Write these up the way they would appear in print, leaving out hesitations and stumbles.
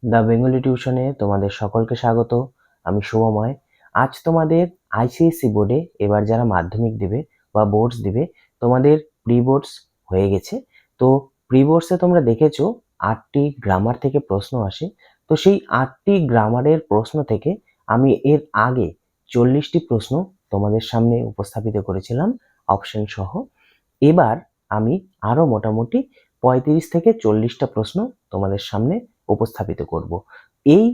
The Bengali টিউশনে তোমাদের সকলকে স্বাগত। আমি শুভময়। আজ তোমাদের আইসিএসসি বোর্ডে এবার যারা মাধ্যমিক দেবে বা বোর্ডস দিবে, তোমাদের প্রি বোর্ডস হয়ে গেছে। তো প্রি বোর্ডসে তোমরা দেখেছো 8টি গ্রামার থেকে প্রশ্ন আসে। তো সেই 8টি গ্রামারের প্রশ্ন থেকে আমি এর আগে 40টি প্রশ্ন তোমাদের সামনে উপস্থাপিত করেছিলাম অপশন সহ। এবার আমি আরো মোটামুটি 35 থেকে 40টা প্রশ্ন তোমাদের সামনে উপস্থাপিত করব। এই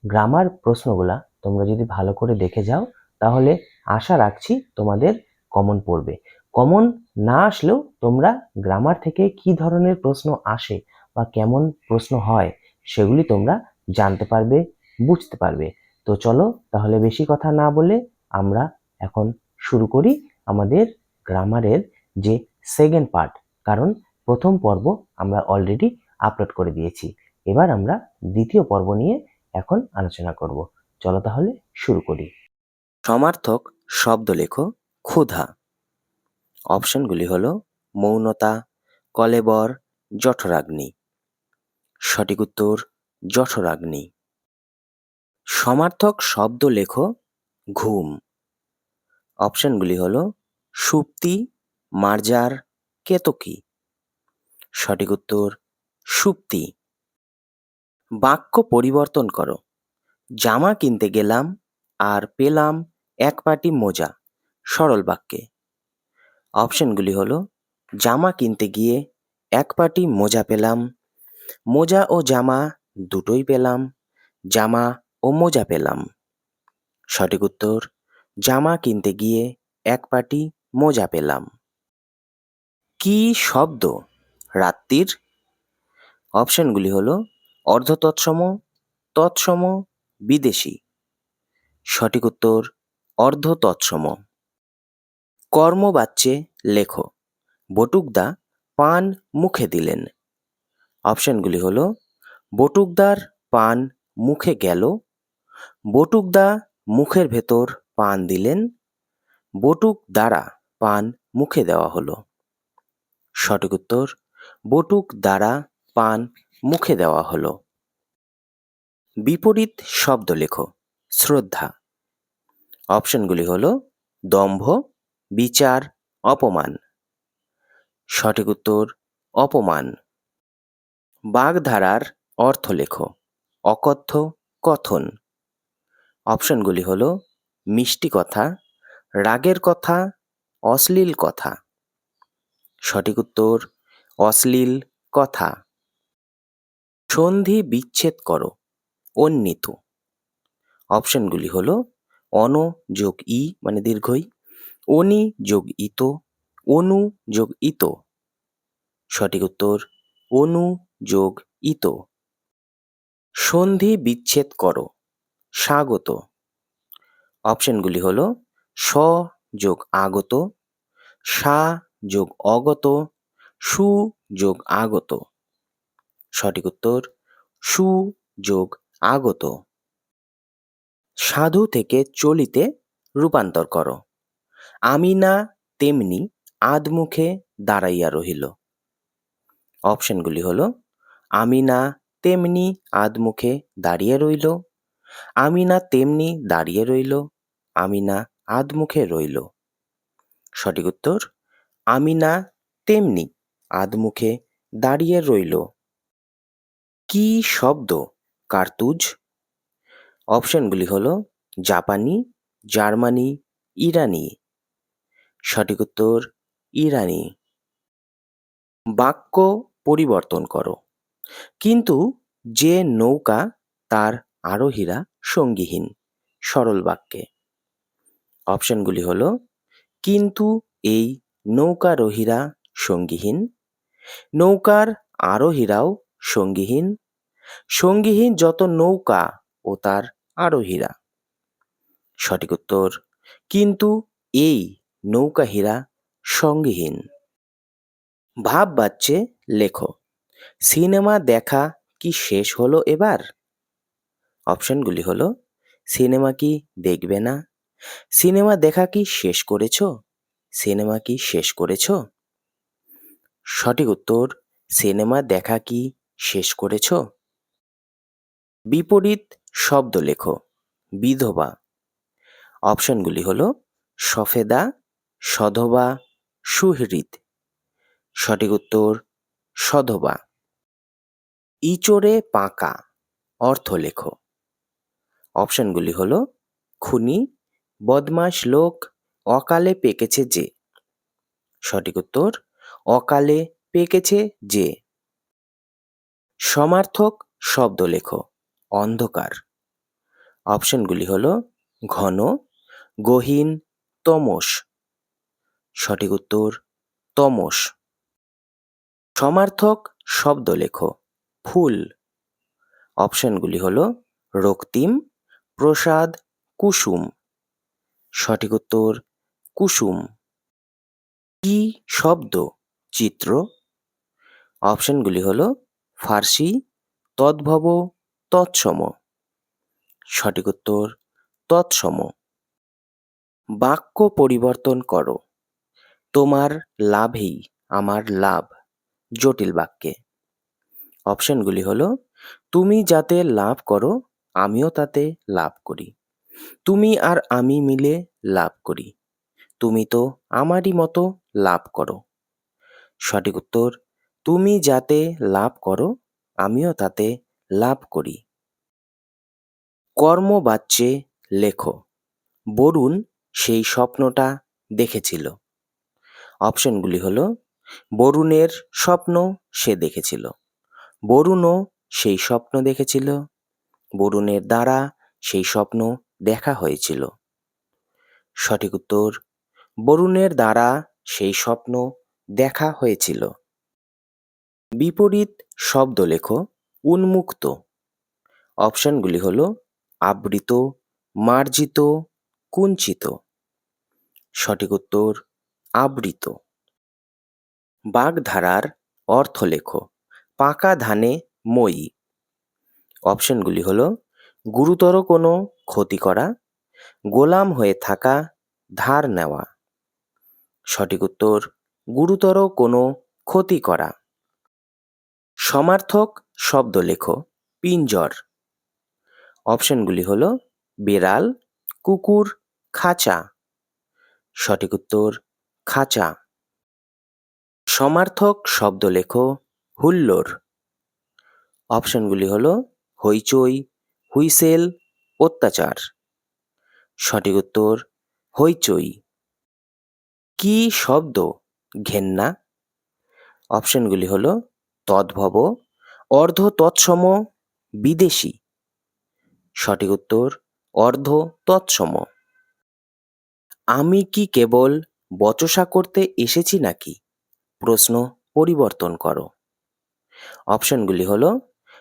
গ্রামার প্রশ্নগুলা তোমরা যদি ভালো করে দেখে যাও, তাহলে আশা রাখছি তোমাদের কমন পড়বে। কমন না আসলেও তোমরা গ্রামার থেকে কি ধরনের প্রশ্ন আসে বা কেমন প্রশ্ন হয় সেগুলি তোমরা জানতে পারবে, বুঝতে পারবে। তো চলো তাহলে বেশি কথা না বলে আমরা এখন শুরু করি আমাদের গ্রামারের যে সেকেন্ড পার্ট। কারণ প্রথম পর্ব আমরা অলরেডি আপলোড করে দিয়েছি। এবার আমরা দ্বিতীয় পর্ব নিয়ে এখন আলোচনা করব। চলো তাহলে শুরু করি। সমার্থক শব্দ লেখো ক্ষুধা। অপশনগুলি হলো মৌনতা, কলেবর, জঠরাগ্নি। সঠিক উত্তর জঠরাগ্নি। সমার্থক শব্দ লেখো ঘুম। অপশনগুলি হলো সুপ্তি, মার্জার, কেতকী। সঠিক উত্তর সুপ্তি। বাক্য পরিবর্তন করো। জামা কিনতে গেলাম আর পেলাম এক পাটি মোজা। সরল বাক্যে অপশনগুলি হলো জামা কিনতে গিয়ে এক পাটি মোজা পেলাম, মোজা ও জামা দুটোই পেলাম, জামা ও মোজা পেলাম। সঠিক উত্তর জামা কিনতে গিয়ে এক পাটি মোজা পেলাম। কি শব্দ রাত্রির? অপশনগুলি হলো অর্ধ তৎসম, তৎসম, বিদেশি। সঠিক উত্তর অর্ধ তৎসম। কর্মবাচ্যে লেখো বটুকদা পান মুখে দিলেন। অপশনগুলি হলো বটুকদার পান মুখে গেল, বটুকদা মুখের ভেতর পান দিলেন, বটুক দ্বারা পান মুখে দেওয়া হলো। সঠিক উত্তর বটুক দ্বারা পান মুখে দেওয়া হলো। বিপরীত শব্দ লেখো শ্রদ্ধা। অপশনগুলি হলো দম্ভ, বিচার, অপমান। সঠিক উত্তর অপমান। বাগধারার অর্থ লেখো অকথ্য, কথন। অপশনগুলি হলো মিষ্টি কথা, রাগের কথা, অশ্লীল কথা। সঠিক উত্তর অশ্লীল কথা। সন্ধি বিচ্ছেদ করো অন্বিত। অপশনগুলি হলো অন যোগ ই মানে দীর্ঘই, অনি যোগ ইত, অনু যোগ ইত। সঠিক উত্তর অনু যোগ ইত। সন্ধি বিচ্ছেদ করো স্বাগত। অপশনগুলি হলো স যোগ আগত, সা যোগ অগত, সু যোগ আগত। সঠিক উত্তর সু যোগ আগত। সাধু থেকে চলিতে রূপান্তর করো। আমি না তেমনি আধমুখে দাঁড়াইয়া রহিল। অপশনগুলি হলো আমি না তেমনি আধমুখে দাঁড়িয়ে রইল, আমি না তেমনি দাঁড়িয়ে রইল, আমি না আধমুখে রইল। সঠিক উত্তর আমি না তেমনি আধমুখে দাঁড়িয়ে রইল। কি শব্দ কার্তুজ? অপশনগুলি হলো জাপানি, জার্মানি, ইরানি। সঠিক উত্তর ইরানি। বাক্য পরিবর্তন করো। কিন্তু যে নৌকা তার আরোহীরা সঙ্গীহীন। সরল বাক্যে অপশনগুলি হলো কিন্তু এই নৌকারোহীরা সঙ্গীহীন, নৌকার আরোহীরাও সঙ্গীহীন, সঙ্গীহীন যত নৌকা ও তার আরোহীরা। সঠিক উত্তর কিন্তু এই নৌকাহীরা সঙ্গীহীন। ভাব বাচ্চে লেখো সিনেমা দেখা কি শেষ হলো এবার? অপশনগুলি হলো সিনেমা কি দেখবে না, সিনেমা দেখা কি শেষ করেছো, সিনেমা কি শেষ করেছো। সঠিক উত্তর সিনেমা দেখা কি শেষ করেছো। বিপরীত শব্দ লেখো। বিধবা। অপশনগুলি হলো সফেদা, সধবা, সুহৃদ। সঠিক উত্তর সধবা। ইচড়ে পাকা অর্থ লেখো। অপশনগুলি হলো খুনি, বদমাশ লোক, অকালে পেকেছে যে। সঠিক উত্তর অকালে পেকেছে যে। সমার্থক শব্দ লেখো। অন্ধকার। অপশনগুলি হলো ঘন, গহীন, তমস। সঠিক উত্তর তমস। সমার্থক শব্দ লেখো। ফুল। অপশনগুলি হলো রক্তিম, প্রসাদ, কুসুম। সঠিক উত্তর কুসুম। কি শব্দ চিত্র। অপশনগুলি হলো ফার্সি, তদ্ভব, তৎসম। সঠিক উত্তর তৎসম। বাক্য পরিবর্তন করো। তোমার লাভেই আমার লাভ জটিল বাক্যে। অপশনগুলি হলো তুমি যাতে লাভ করো আমিও তাতে লাভ করি। তুমি আর আমি মিলে লাভ করি। তুমি তো আমারই মতো লাভ করো। সঠিক উত্তর তুমি যাতে লাভ করো আমিও তাতে লাভ করি। কর্মবাচ্যে লেখো। বরুণ সেই স্বপ্নটা দেখেছিল। অপশনগুলি হলো বরুণের স্বপ্ন সে দেখেছিল, বরুণও সেই স্বপ্ন দেখেছিল, বরুণের দ্বারা সেই স্বপ্ন দেখা হয়েছিল। সঠিক উত্তর বরুণের দ্বারা সেই স্বপ্ন দেখা হয়েছিল। বিপরীত শব্দ লেখো। উন্মুক্ত। অপশনগুলি হলো আবৃত, মার্জিত, কুঞ্চিত। সঠিক উত্তর আবৃত। বাগধারার অর্থ লেখো। পাকা ধানে মই। অপশনগুলি হলো গুরুতর কোনো ক্ষতি করা, গোলাম হয়ে থাকা, ধার নেওয়া। সঠিক উত্তর গুরুতর কোনো ক্ষতি করা। সমার্থক শব্দ লেখো। পিঞ্জর। অপশনগুলি হলো বেড়াল, কুকুর, খাঁচা। সঠিক উত্তর খাঁচা। সমার্থক শব্দ লেখো। হুল্লোড়। অপশনগুলি হলো হইচই, হুইসেল, অত্যাচার। সঠিক উত্তর হইচই। কি শব্দ ঘেন্না। অপশনগুলি হলো তদ্ভব, অর্ধ তৎসম, বিদেশি। সঠিক উত্তর অর্ধ তৎসম। আমি কি কেবল বচসা করতে এসেছি নাকি? প্রশ্ন পরিবর্তন করো। অপশনগুলি হলো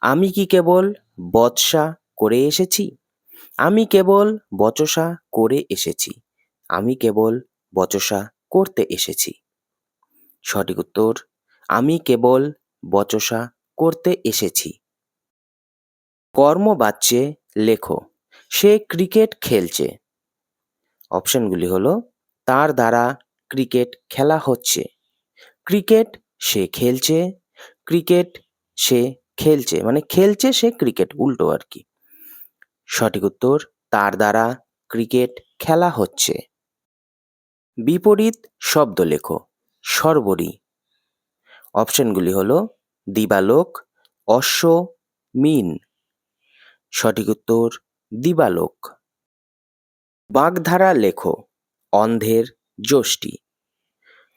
আমি কি কেবল বচসা করে এসেছি, আমি কেবল বচসা করে এসেছি, আমি কেবল বচসা করতে এসেছি। সঠিক উত্তর আমি কেবল বচসা করতে এসেছি। কর্মবাচ্যে লেখো। সে ক্রিকেট খেলছে। অপশনগুলি হলো তার দ্বারা ক্রিকেট খেলা হচ্ছে, ক্রিকেট সে খেলছে, ক্রিকেট সে খেলছে মানে খেলছে সে ক্রিকেট, উল্টো আর কি। সঠিক উত্তর তার দ্বারা ক্রিকেট খেলা হচ্ছে। বিপরীত শব্দ লেখো। সর্বরী। অপশনগুলি হলো দিবালোক, অশ্ব, মিন। সঠিক উত্তর দিবালোক। বাগধারা লেখো। অন্ধের যষ্টি।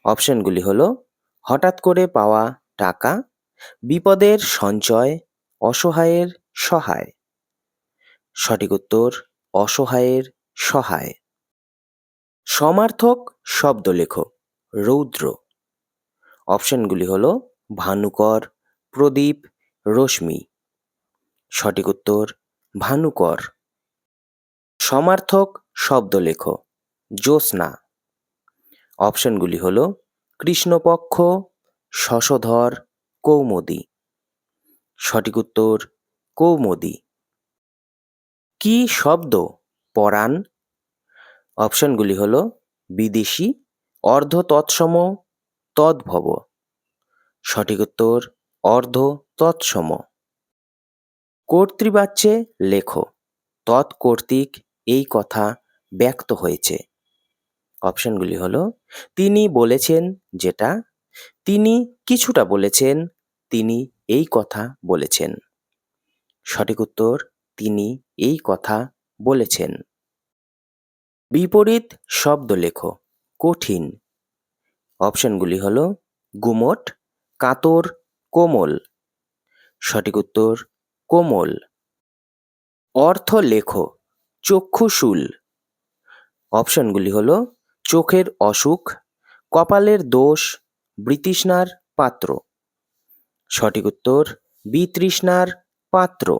অপশনগুলি হলো হঠাৎ করে পাওয়া টাকা, বিপদের সঞ্চয়, অসহায়ের সহায়। সঠিক উত্তর অসহায়ের সহায়। সমার্থক শব্দ লেখো। রৌদ্র। অপশনগুলি হলো ভানুকর, প্রদীপ, রশ্মি। সঠিক উত্তর ভানুকর। সমার্থক শব্দ লেখো। জ্যোৎস্না। অপশনগুলি হলো কৃষ্ণপক্ষ, শশধর, কৌমুদী। সঠিক উত্তর কৌমুদী। কি শব্দ পরাণ। অপশনগুলি হলো বিদেশি, অর্ধ তৎসম, তদ্ভব। সঠিক উত্তর অর্ধ তৎসম। কর্তৃবাচ্যে লেখো তৎকর্তৃক এই কথা ব্যক্ত হয়েছে। অপশনগুলি হলো তিনি বলেছেন যেটা, তিনি কিছুটা বলেছেন, তিনি এই কথা বলেছেন। সঠিক উত্তর তিনি এই কথা বলেছেন। বিপরীত শব্দ লেখো কঠিন। অপশনগুলি হলো গুমোট, কাতর, কোমল। সঠিক উত্তর কোমল। অর্থ লেখো চক্ষুশূল। অপশনগুলি হলো চোখের অসুখ, কপালের দোষ, বিতৃষ্ণার পাত্র। সঠিক উত্তর বিতৃষ্ণার পাত্র।